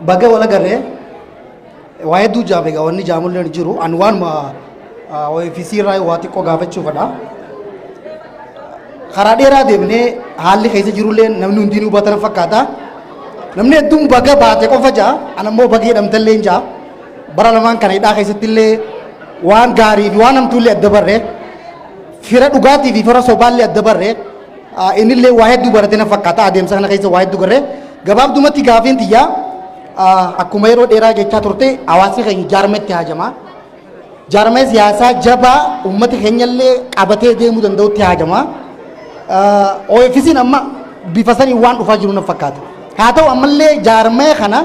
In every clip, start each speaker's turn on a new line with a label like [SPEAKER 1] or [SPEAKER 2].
[SPEAKER 1] baga wala garee waa hedduu jaamega wanni jaamullee ni jiru an waanuma ofiisiirraa waa xiqqoo gaafachuufadha. Karaa dheeraa deemnee haalli keessa jirullee namni hundi nu hubatan fakkaata. Namni hedduun baga baate qofa jaa an ammoo baga jedhamtallee jaa bara lamaan kana hidhaa keessatti illee waan gaarii fi waan hamtuullee adda barree fira dhugaatii fi fira sobaallee adda barree innillee waa hedduu barate na fakkaata adeemsa kana keessa waa hedduu garree gabaabdumatti gaafiin xiyyaa akkuma yeroo dheeraa jechaa turte hawaasni keenya jaarmetti haajamaa. Jaarmee siyaasaa jabaa uummata keenyallee qabatee deemuu danda'utti haajamaa. OFC'n amma bifa sanii waan dhufaa jiru na fakkaata. Haa ta'u ammallee jaarmee kana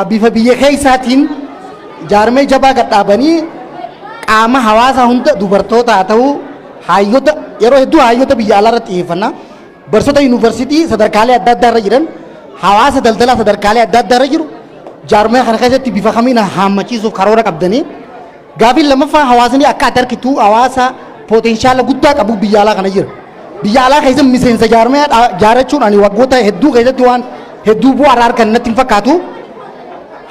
[SPEAKER 1] bifa biyya keessaatiin jaarmee jabaa gadhaabanii qaama hawaasaa hunda dubartoota haa ta'u hayyoota yeroo hedduu hayyoota biyya alaa irratti xiyyeeffannaa barsiisota yuunivarsiitii sadarkaalee adda addaa irra jiran hawaasa daldalaa sadarkaalee adda addaa irra jiru jaarmee kana keessatti bifa kamiin haammachiisuuf karoora qabdanii gaafiin lammaffaa hawaasni akka adda arkitu hawaasa potenshaala guddaa qabu biyya alaa kana jira. Biyya alaa keessa miseensa jaarmee jaarachuun ani waggoota hedduu keessatti waan hedduu bu'aa argan natti hin fakkaatu.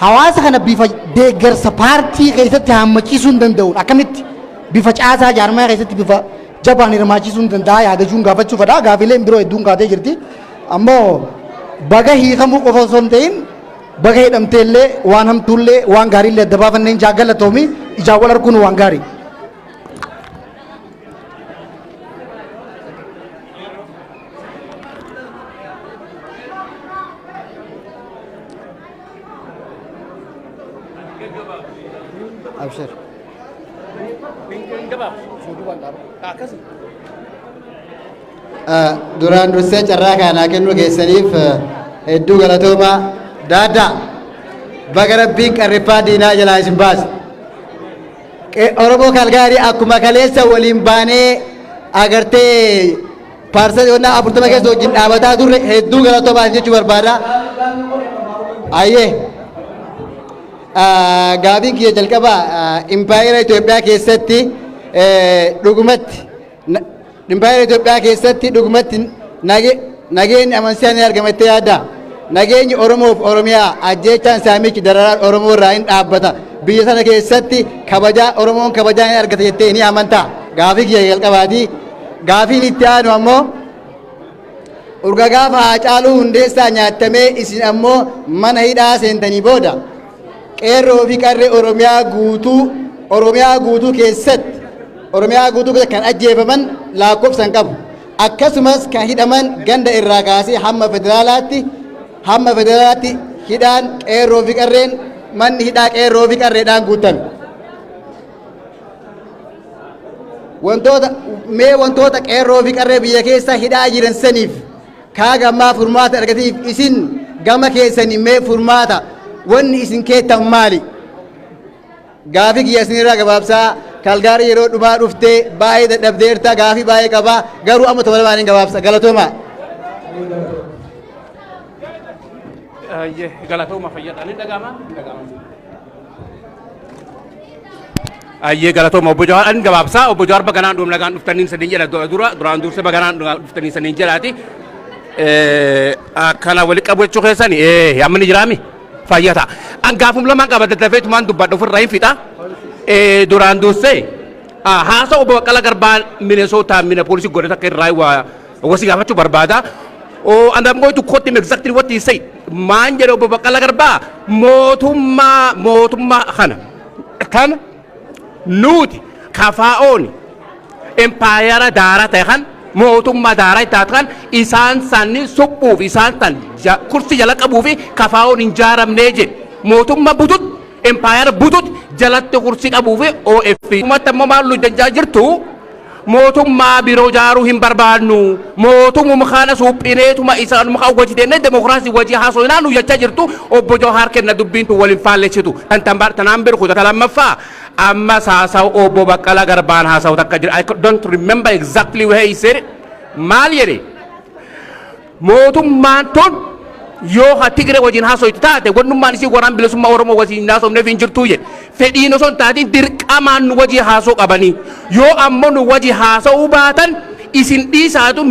[SPEAKER 1] Hawaasa kana bifa deeggarsa paartii keessatti haammachiisuu hin danda'uun akkamitti bifa caasaa jaarmee keessatti bifa jabaan hirmaachisuu hin danda'a yaadachuun gaafachuufadha. Gaafileen biroo hedduun kaatee jirti. Ammoo baga hiikamuu qofa osoo hin ta'in baga hidhamteellee waan hamtuullee waan gaariillee adda baafanneen jaagalatoomii ijaan wal arguun waan gaarii. Abshir.
[SPEAKER 2] Duraan dursee carraa kanaa kennuu keessaniif hedduu galatooma daaddaa baga rabbiin qarriffaa diinaa jalaa isin baase. Oromoo Kalgaarii akkuma kaleessa waliin baanee agartee paarsanii onnaa 40 keessa wajjin dhaabataa turre hedduu galatoomaa jechuu barbaada. Ayyee. Gaafiin kiyya jalqabaa impaayera Itoophiyaa keessatti dhugumatti nageenyi amansiisaan ni argamattee yaadda. Nageenyi Oromoo fi Oromiyaa ajjeechaan saamichi dararaan Oromoo irraa hin dhaabbata. Biyya sana keessatti kabajaa Oromoon kabajaa ni argata jettee ni amantaa. Gaafii kiyya jalqabaati. Gaafiin itti aanu ammoo urga gaafa Haacaaluu Hundeessaa nyaatamee isin ammoo mana hidhaa seentanii booda qeerroo fi qarree Oromiyaa guutuu keessatti kan ajjeefaman lakkoofsan qabu. Akkasumas kan hidhaman ganda irraa kaasee hamma federaalaatti hidhaan qeerroo fi qarreen manni hidhaa qeerroo fi qarreedhaan guutame. Wantoota qeerroo fi qarree biyya keessa hidhaa jiran saniif kaagammaa furmaata argataniif isin gama keessanii mee furmaata wanni isin keettan maali? Gaafii kiyya isinirraa gabaabsaa Kalgaarii yeroo dhumaa dhuftee baay'ee dadhabdeerta gaafii baay'ee qabaa garuu amma tola hin gabaabsa galatooma.
[SPEAKER 3] Galatooma fayyadanii dhagama. Ayyee galatooma obbo Jawaar ani gabaabsaa obbo Jawaar baganaan nagaan dhuftaniin sadiin jedha duraan dursee baganaan dhuftanii sadiin jedhaati. Akkana wali qabu jechuu keessani yaamni jiraami. Fayyata. Angaafum lamaan qabata dafeetumaan dubbadha ofirraa hin fixa. Duraan dursee haasa obbo Baqqalaa Garbaa Minnesota Minneapolis godhata akka irraa wasi gaafachuu barbaada. And I'm going to quote him exactly what he said. Maan jedhe obbo Baqqalaa Garbaa mootummaa kana nuti kafaa'oon empaayera daaraa ta'e kan mootummaa daaraa itti kan isaan sanni suphuuf isaan san kursi jala qabuu fi kafaa'oon hin jaaramnee jedhe mootummaa butut empaayera butut jalatti kursi qabuu fi OFP. Uummatta immoo maal nu jajjaa jirtu mootummaa biroo jaaruu hin barbaadnu mootummaa kana suphineetuma isaan muka wajjitenne demokraasii wajji haasoo inaanu jechaa jirtu obbo Jawaar kenna dubbiintu waliin faalleessitu tanaan biru kutaa lammaffaa amma haasawu obbo Baqqalaa Garbaan haasawu takka jira. I don't remember exactly where he said it. Maal jedhe mootummaan tun yoo ha Tigiree wajjin haasoitu taate wannummaan isii waraan bilisummaa Oromoo wajjin haasofneef hin jirtuu jedhe fedhiin osoo hin taatiin dirqamaan nu wajji haasoo qabanii yoo ammoo nu wajji haasa'uu baatan isin dhiisaatu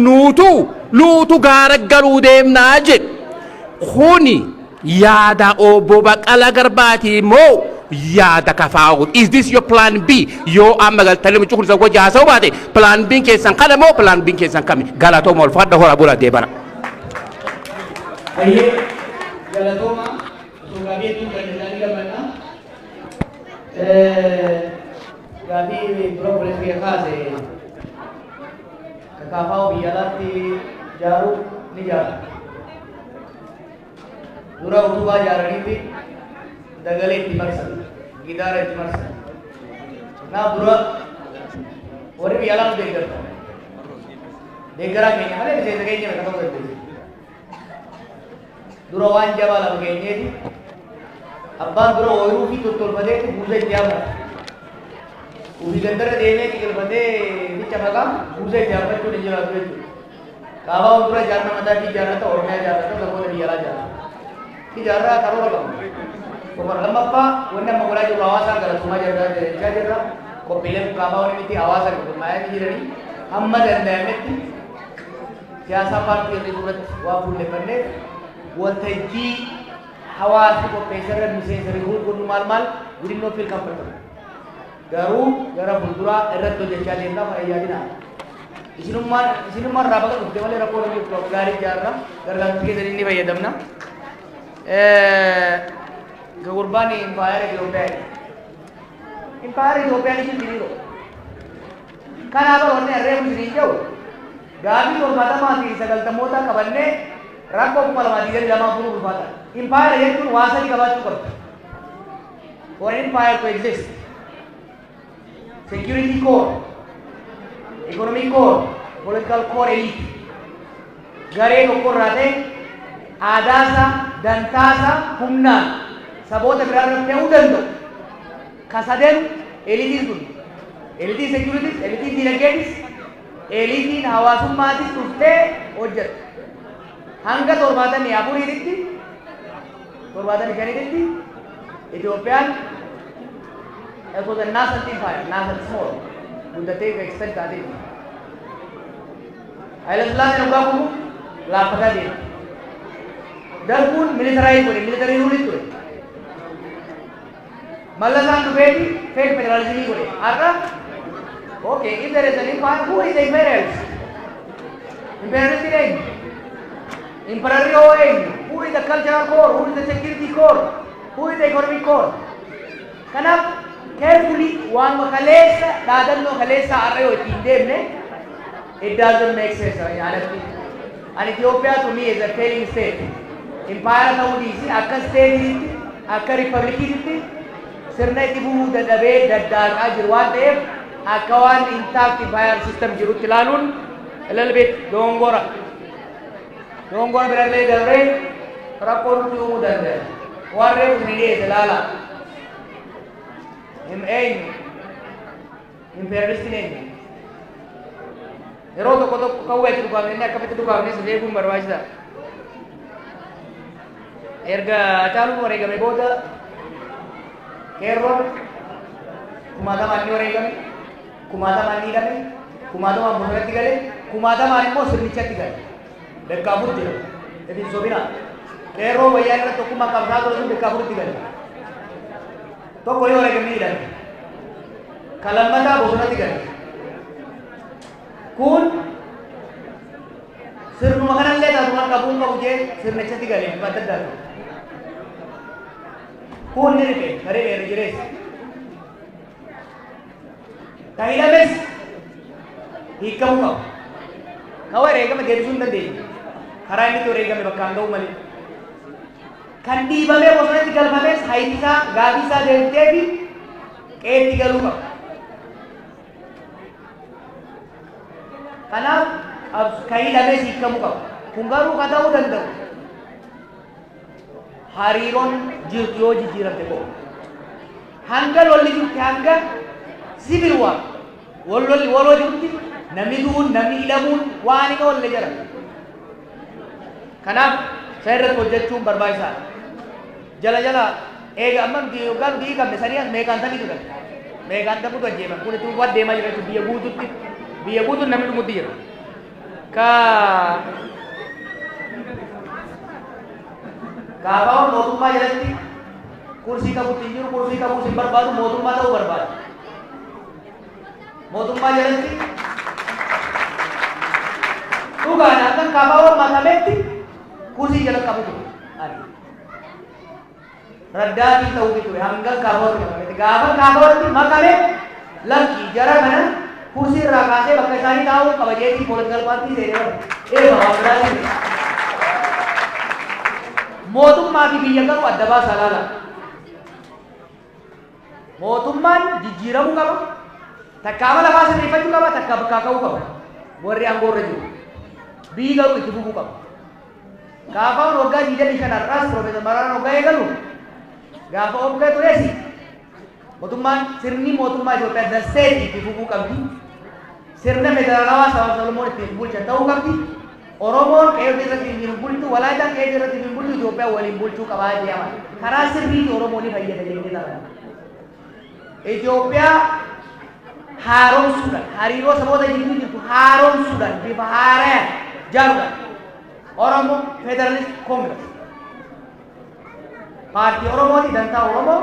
[SPEAKER 3] nuutu gaara galuu deemnaa jedhe kuni yaada obbo Baqqalaa Garbaati moo yaada kafaa'uun? Is this your plan B? Yoo amma galtanii mucuu kun wajji haasa'u baate plan B keessan kana moo plan B keessan kami? Galatooma ol fadha hora bula deebara.
[SPEAKER 4] Ayyee galatooma osoo gaafii hedduu kan isaanii gammannaa. Gaafii dura polis biyya kaase kakaafaa biyya alaatti ijaaru ni ijaara. Dura utubaa ijaaraniifi dagalee itti marsan, gidaara itti marsan. Kanaaf dura warri biyya alaa nu deeggarta. Deeggaraa keenya malee miseensa keenya akka ta'uu dandeenya. Dura waan jabaa lafa keenyeeti. Abbaan dura ooyiruu fi tottolfateetti buusa itti yaafata. Ufi gandarra deemee xiqilfatee bicha maqaa buusa itti yaafachuun hin jiraatu jechuudha. Kaabaa dura ijaarsa mataa fi ijaarrata Oromiyaa ijaarrata saboota biyya alaa ijaarrata. Ijaarraa karoora qabu. Kopar lammaffaa wanni amma godhaa jiru hawaasaan galatummaa jechaa jirra. Qophiileen kaabaa wanni miti hawaasa gurmaa'anii jiranii hamma danda'ametti siyaasaa paartii irra duratti waa fuulleffanneef waltajjii hawaasni qopheessarra miseensa riguu godhu maal gudinnoo fil kan fudhatamu. Garuu gara fuulduraa irratti hojjechaa deemnaa fayyaadinaa. Isinummaan irraa bakka dhufte malee rakkoo namni dhuftu gaarii ijaarra gargaarsa keessanii ni fayyadamna. Kegurbaan impaayara Itoophiyaa. Impaayara Itoophiyaa ni jirtiiroo. Kanaaf wanni harree musliin jiru gaafii 79 qabannee rakkoo 2022 furuuf ulfaata. Impaayara jechuun waa sadii qabaachuu qabda. For an empire to exist, security core, economic core, political core elite. Garee tokko irraa ta'e aadaasa, dantaasa, humnaan saboota biraa irratti fe'uu danda'u. Kasadeen eliitiin kun eliitiin securities, eliitiin dinagdeetis, eliitiin hawaasummaatis dhuftee hojjetu. Hanga 74tti Itoophiyaan it was a nascent empire, nascent small, guddatee ka extent taatee. Haile Sillaaseen dhugaa kumu laaffataa deema. Darbuun military rule ture. Mallasaan dhufeeti fake federalism godhe. Har'a okay, if there is an empire, who is the imperialist? Imperialist eenyu? Emperor eenyu? Who is the cultural core? Who is the security core? Who is the economic core? Kanaaf carefully waan kaleessa dhaadannoo kaleessa har'a yoo ittiin deemne it doesn't make sense. And Ethiopia to me is a failing state. Empire ta'uu dhiisi akka state'itti akka republic'itti sirna itti bu'uu dadhabee daddaaqaa jiru waan ta'eef akka waan intact empire system jirutti ilaaluun a little bit dongora birallee dabree rakkoo nutti uumuu danda'a. Warreen kun ni dhiyeesse ilaala. Imperialistiin eenyu? Yeroo tokko kawweetti dhugaafne inni akkamitti dhugaafne si beekuun barbaachisaa. Erga Hacaaluun wareegame booda qeerroon kumaatamaan ni wareegame, kumaatamaan ni hidhame, kumaatamaan bosonatti gale, kumaatamaan immoo sirnichatti gale. Dakkaafur jira. Etiin sobinaa. Qeerroo wayyaa irratti tokkummaa qabsaa ture sun dakkaafuritti gale. Tokko yoo wareegame ni hidhame. Kalammataa bosonatti gale. Kun sirnuma kanallee taatumaan qabuun qabu jee sirnichatti gale adda addaatu. Kun ni riphee karee dheerri jireessa. Ka hidhames hiikamuu qabu. Ka wareegame deebisuu hin dandeenye. Karaa inni itti wareegame bakkaan ga'uu malee. Kan dhiibamee bosonatti galfames hayitisaa gaafiisaa deebitee fi qeetti galuu qaba. Kanaaf kan hidhames hiikamuu qaba. Kun garuu ka ta'uu danda'u. Hariiroon jirtu yoo jijjiiramte qofa. Hanga lolli jirti hanga civil war waloo jirti namni du'uun namni hidhamuun waan hin oolle jira. Kanaaf isa irratti hojjechuun barbaachisaadha. Jala eega amma nuti yookaan nuti hiikamne sanii as meeqaan sanii turan. Meeqaan ta'utu ajjeeman kun itti waan deemaa jira biyya guutuutti namni dhumutti jira. Kaafaawwan mootummaa jalatti kursii qabutti hin jiru, kursii qabuus hin barbaadu, mootummaa ta'uu barbaada. Mootummaa jalatti dhugaan akkan kaafaawwan makameetti kursii jala qabu ture. Raddaatiin ta'uu ture hanga kaafaawwan makameetti. Gaafa kaafaawwatti makame lakki jara kana kursii irraa kaasee bakka isaanii taa'uu qaba jeetii pooletikal paartii seenee waan biraatiin mootummaa fi biyya garuu adda baasaa laala. Mootummaan jijjiiramuu qaba, takka amala lafaa sirreeffachuu qaba, takka bakkaa ka'uu qaba. Warri aangoo irra jiru biyyi garuu itti fufuu qaba. Gaafa waggaa 25 har'aas Profeesar Maraaraan waggaa eegalu gaafa oggee tureesi mootummaan sirni mootummaa Itoophiyaa dassee itti fufuu qabdi. Sirna federaalawaa saba Solomoon ittiin bulchan ta'uu qabdi. Oromoon qe'ee irratti hin bulchu, Walaayittaan qe'ee irratti hin bulchu, Itoophiyaa waliin bulchuu qabaa jedhama. Karaa sirriitti Oromoon ni fayyada jennee ta'a. Itoophiyaa haaromsuudhaan, hariiroo saboota jidduu jirtu haaromsuudhaan bifa haaraan ijaaruudhaan Oromoo Federalist Congress paartii Oromooti dantaa Oromoo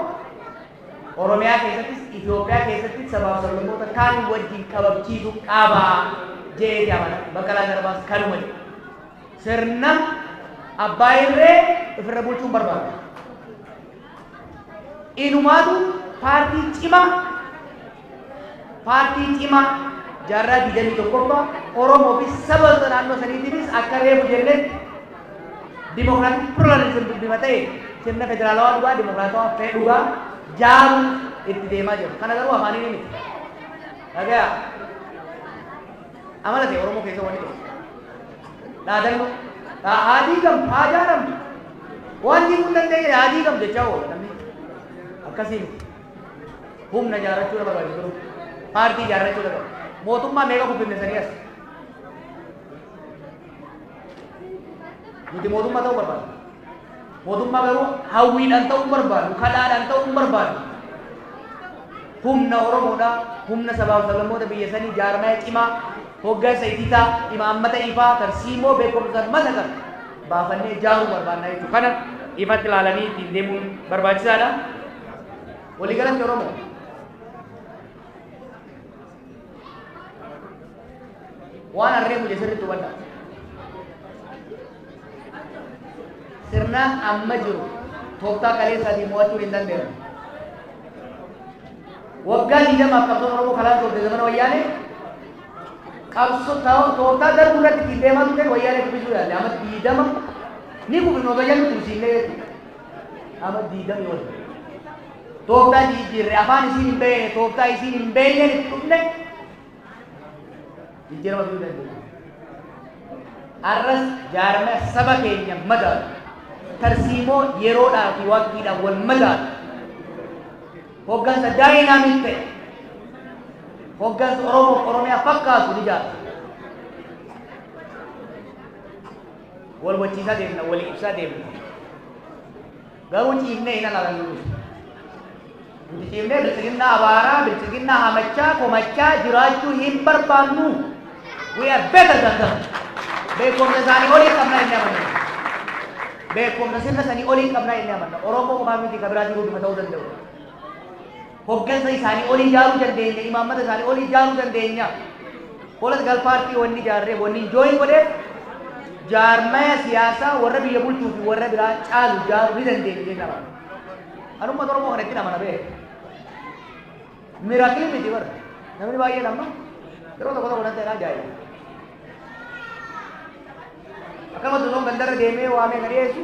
[SPEAKER 4] Oromiyaa keessattis Itoophiyaa keessattis sabaaf sablammoota kaan wajjin kabajchiisuu qabaa jedhee amana. Baqqalaa Garbaas kanuma jedhe. Sirna abbaa irree ofirra bulchuun barbaadu. Inumaatu paartii cimaa jaarraa 21ffaa Oromoo fi saba naannoo saniitiinis akka reefu jennetti dimokiraatik pluralizim dubbima ta'e sirna federaalawaa dhugaa dimokiraatawaa ta'e dhugaa jaaru itti deemaa jiru. Kana garuu afaaniin miti. Dhagayaa amala ta'e Oromoo keessa wanni ta'e dhaadannoo haadii gam haa jaaramtu wanti kun dandeenye haadii gam jechaa oola namni akkasii miti. Humna jaarrachuu dha barbaadu jiru paartii jaarrachuu dha barbaadu mootummaa meeqa kubbinne sanii as nuti mootummaa ta'uu barbaadu. Mootummaa garuu hawwiidhaan ta'uu barbaadu, kadhaadhaan ta'uu barbaadu. Humna Oromoodha, humna sabaaf sablammoota biyya sanii jaarmaya cimaa, hoggansa itiitaa, imaammata ifaa, tarsiimoo beekumsa mata kan baafannee ijaaruu barbaadna jechuudha. Kana ifatti ilaalanii ittiin deemuun barbaachisaadha. Waliigalatti Oromoo waan harree muje sirriitti hubadhaa. Sirna amma jiru tooftaa kaleessaatiin mo'achuun hin dandeenye. Waggaa 20 qabsoon Oromoo kalaan turte zamana wayyaanee qabsoo tooftaa darbuu irratti ittiin deemaa turte wayyaanee kubbisuu yaalle amma 20 ni kubbisuu otoo jennu tursiillee amma 20 yoo tooftaa jijjiirre afaan isiin hin beekne tooftaa isiin hin beekneen itti dhufne jijjiirama fiduu dandeenya. Arras jaarmaya saba keenya madaalu tarsiimoo yeroodhaa fi waqtiidhaan wal madaalu hoggansa daayinaamik ta'e hoggansa Oromoo Oromiyaa fakkaatu ni jaarsa. Wal wachiisaa deemna, wal ibsaa deemna. Garuu ciifnee hin alaalan nuti ciifnee bilchiginnaa abaaraa, bilchiginnaa hamachaa, komachaa jiraachuu hin barbaannu. We are better than them. Beekumsa isaanii olii qabnaa inni amanna. Beekumsa sirna isaanii olii qabnaa inni amanna. Oromoo qomaa miti kan biraa jiruuf ta'uu danda'u. Hoggansa isaanii olii ijaaruu dandeenya, imaammata isaanii olii ijaaruu dandeenya. Political party wanni ijaarree wanni jooyin godheef jaarmaya siyaasaa warra biyya bulchuu fi warra biraa caalu ijaaruu ni dandeenya jenna. Anumma Oromoo kanatti namana beeku. Miraakilii miti bara. Namni baay'een amma yeroo tokko tokko nan ta'e ajaa'iba. Akkasumas osoo gandarra deemee waamee kan dhiyeessu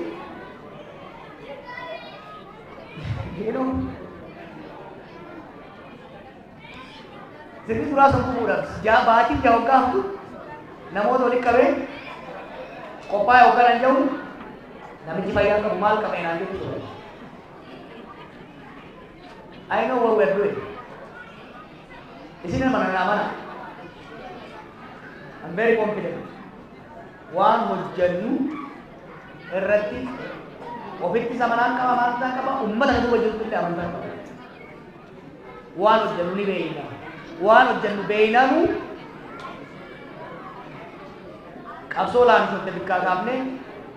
[SPEAKER 4] jedhu sirni suuraa sun kubuudhaaf baatii waggaa hundu namoota walitti qabee qophaa'ee hogganan jedhu namichi fayyaa qabu maal qabee naan jedhu ture. I know what we are doing. Isin mana. I'm very confident. Waan hojjennu irratti ofitti samanaan qaba amantaan qaba ummata duuba jirtu illee amantaan qaba. Waan hojjennu ni beeyna. Waan hojjennu beeynamu qabsoo laamsootti bikkaa kaafne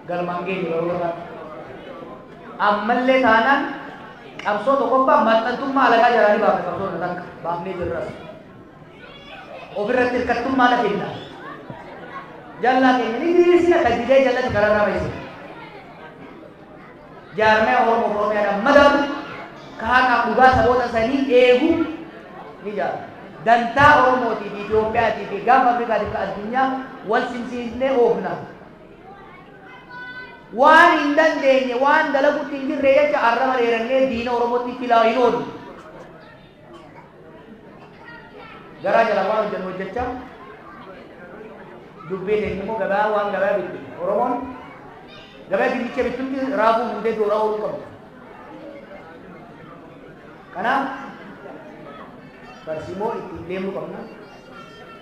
[SPEAKER 4] galmaan geenyu yeroo barbaadu. ammallee taanaan qabsoo tokkoffaa maxxantummaa alagaa jalanii baafne qabsoo na takka baafnee jirras ofirratti hirkattummaa na kenna jallaa keenya ni diriirsina kan didee jallatti kararraa baay'ise jaarmee oromiyaadhaan madabu kahaaqaa dhugaa saboota sanii eegu ni jaara dantaa oromootii fi Itoophiyaatii fi gaafa Afrikaatii fi addunyaa wal simsiisnee oofna waan hin dandeenye waan dalagutti hin jirre jecha arraba dheerannee diina oromootti filaa hin oolu garaa jala waan hojjennu hojjechaa dubbii teenya immoo gabaa waan gabaa bitti oromoon gabaa dinnicha bittutti raafuu muudee dooraa ooluu qabdu kanaaf barsiimoo ittiin deemnu qabna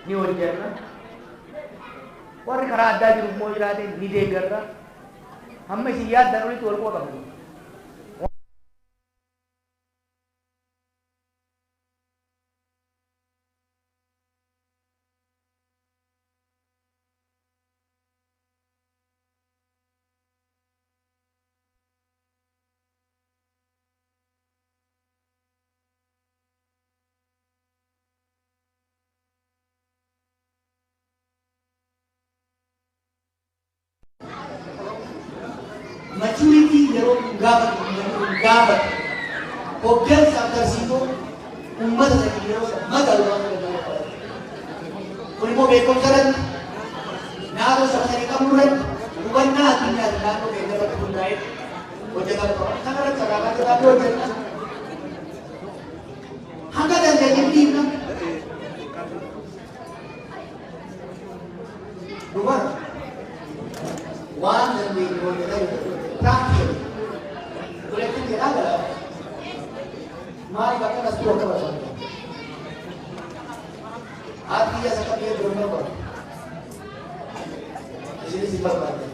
[SPEAKER 4] ni hojjenna warri karaa addaa jiru immoo jiraate ni deeggarra hamma isin yaaddan olitti wal quba qabdu
[SPEAKER 5] maturity yeroo gaafa hoggansa agarsiisuu uummata sana yeroo magaalaa kun immoo beekumsa irratti naannoo saba sanii qabnu irratti hubannaa addunyaati naannoo keenya irratti hundaa'ee hojjetaa qaba. Kana irratti sadarkaa jiraatu hojjenna. Hanga dandeenye dhiibna. Dubara waan dandeenye hojjetaa practical. Kuletin kita adalah mari bakal nasi roka bersama. Artinya sekarang dia berumur. Di sini simpel banget.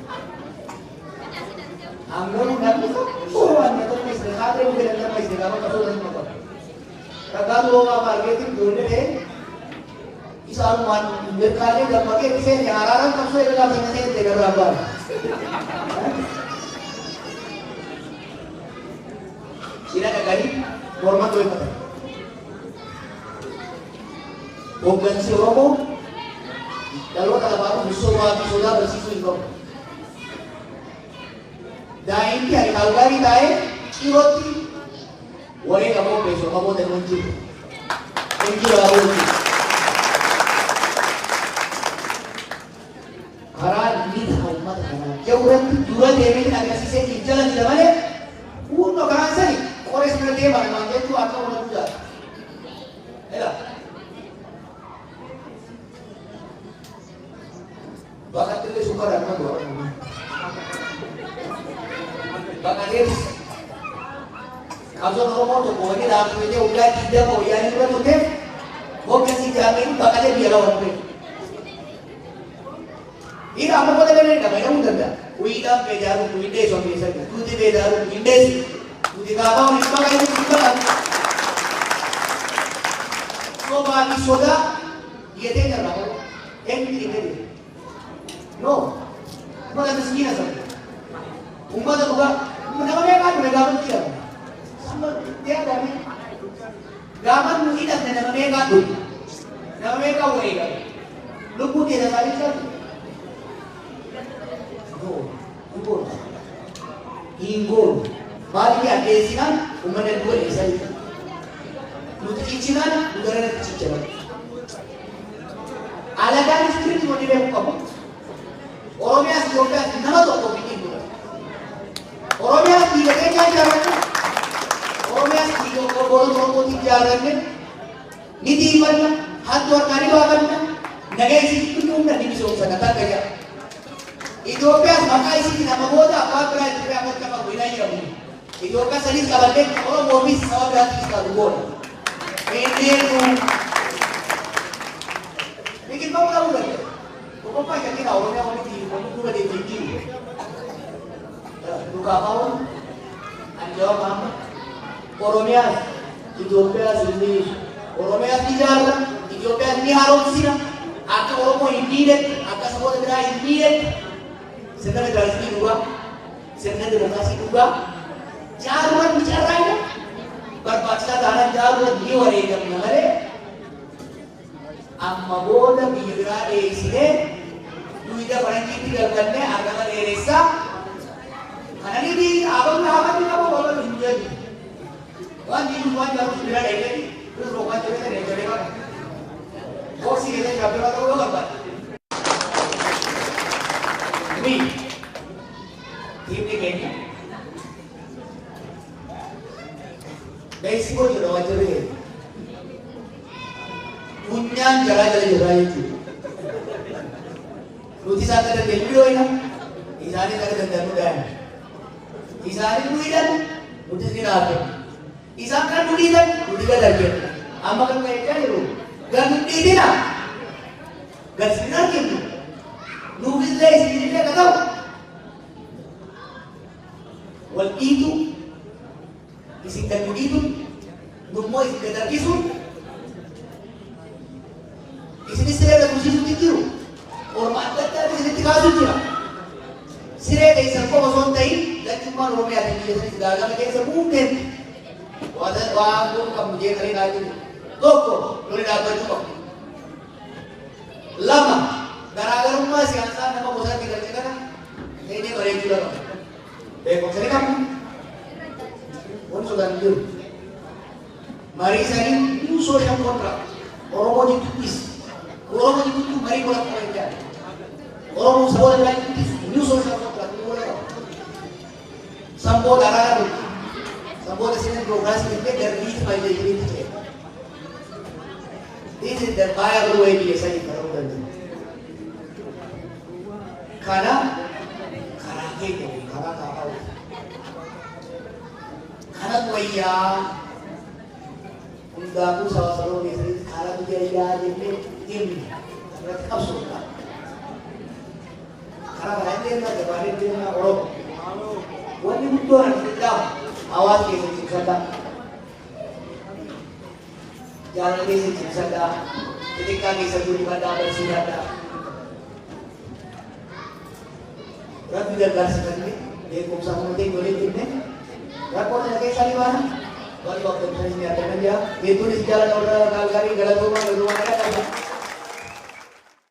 [SPEAKER 5] Anggur nggak bisa. Oh, anda tuh mesti ada yang beda dengan mesti kamu kasih orang apa? Kalau lo marketing dulu deh. Isal man berkali dah pakai desain yang arah kamu sudah dalam desain tiga berapa? Sila kagani normal tuh itu. Bukan si Oromo. Kalau kalau baru sudah bersih itu. Dain ki hari kalgari dae iroti. Wari kamu besok kamu terunjuk. Terunjuk lalu. Karena ini tahu mata karena jauh dua demi agak sisi jalan di mana? Uno karena sih. Kores dia memang dia tu atau orang muda. Ya. Bakat itu suka dan mau. Bakat dia. Kalau orang tu kau ni dah tu dia udah tidak mau yang itu tu deh. Kau kasih jamin bakat dia biar orang tu. Ini apa kau tanya ni? Kau yang muda. Uida bejaru, uida suami saya. Uida bejaru, uida. Udah abang ni sebagai itu juga. Coba di soda, dia tanya apa? Yang ini. No, mana ada segini saja. Umat juga, mana mereka gaman dia. Sama dia kami. Gaman mungkin ada nama mereka tu. Nama mereka mereka. Lupa dia dah kali satu. No, lupa. Inggol. Bagi ada sinan, umat yang dua desa itu. Lutu cicinan, udara nak cicinan. Alasan istri itu mau dibawa kamu. Orangnya Ethiopia, nama tu kau bikin bukan. Orangnya tiga kaya jalan. Orangnya tiga kau tiga jalan. Niti mana, hantu kari bagan. Nagai sih itu umur ni bisa usah kata kaya. Ethiopia maka isi nama boda apa kerana Ethiopia akan kamu binai kamu. Ethiopia sendiri kabarnya orang mobil sama berarti sekali bol. Ini tu. Bikin kamu tahu tak? Kau apa yang kita orangnya orang ini, orang tu ada tinggi. Luka kau, anjau kamu. Orangnya Ethiopia sendiri. Orangnya tidak. Ethiopia ni harus sih. Aku orang mau immediate, aku semua negara immediate. Sekarang negara sini juga, sekarang demokrasi juga. Jaaruman bicarraa ina barbaachisaa taanaan jaaruman ni wareegamna malee amma booda biyya biraa dheessinee duwida faranjiitti galgallee argama dheeressaa kananii bi abamna hamatti qaba wala hin jedhu waan diinu waan jaaruuf biraa dheessanii terus rokaan jedhee dheessanii bara boksi keessatti jaabbira ta'uu barbaada. Ini timni keenya Meksiko juga wajar ya. Punya jalan-jalan jalan itu. Luti saat ada video ini, isani tak ada dan isani duidan, luti tidak ada. Isakan duidan, luti tidak ada. Amakan mereka itu, ganti tidak. Ganti tidak gitu. Nubis lagi sini dia kata, wal itu disingkat begitu, semua disingkat isu. Di sini sila ada kunci itu, orang mata di sini tiga suci. Sila ada isang kau masuk tay, dan cuma orang yang ada di sini sudah agak kayak sebutin. Wadah waktu kamu dia kali lagi, toko, lu dapat juga. Lama, gara-gara rumah si Ansan nama bosan tidak cakap, ini boleh juga. Kok sini kamu? Pun sudah jujur. Mari saya ini social kontrak. Orang mau ditulis, orang mau ditulis, mari bolak balik. Orang mau sebuah lagi tulis, ini social kontrak. Ini boleh. Sampo darah, sampo di sini progres ini dari ini sampai jadi ini. This is the buyer way biasa di kalau dan. Karena itu, karena tahu. Karena kuaya, udah aku selalu di karena dia jadi tim, berarti absurd. Karena dia nggak dapat dia nggak orang. Wajib butuh orang kita awas ke sini saja. Jangan ke sini saja. Ketika kita beri pada bersinar. Berarti dia kasih lagi, dia kok sama dia boleh ini. Rapor lagi kali mana? Kalau waktu ini ada kerja, itu di jalan orang Kalgari, Galatuma, Galuana ada.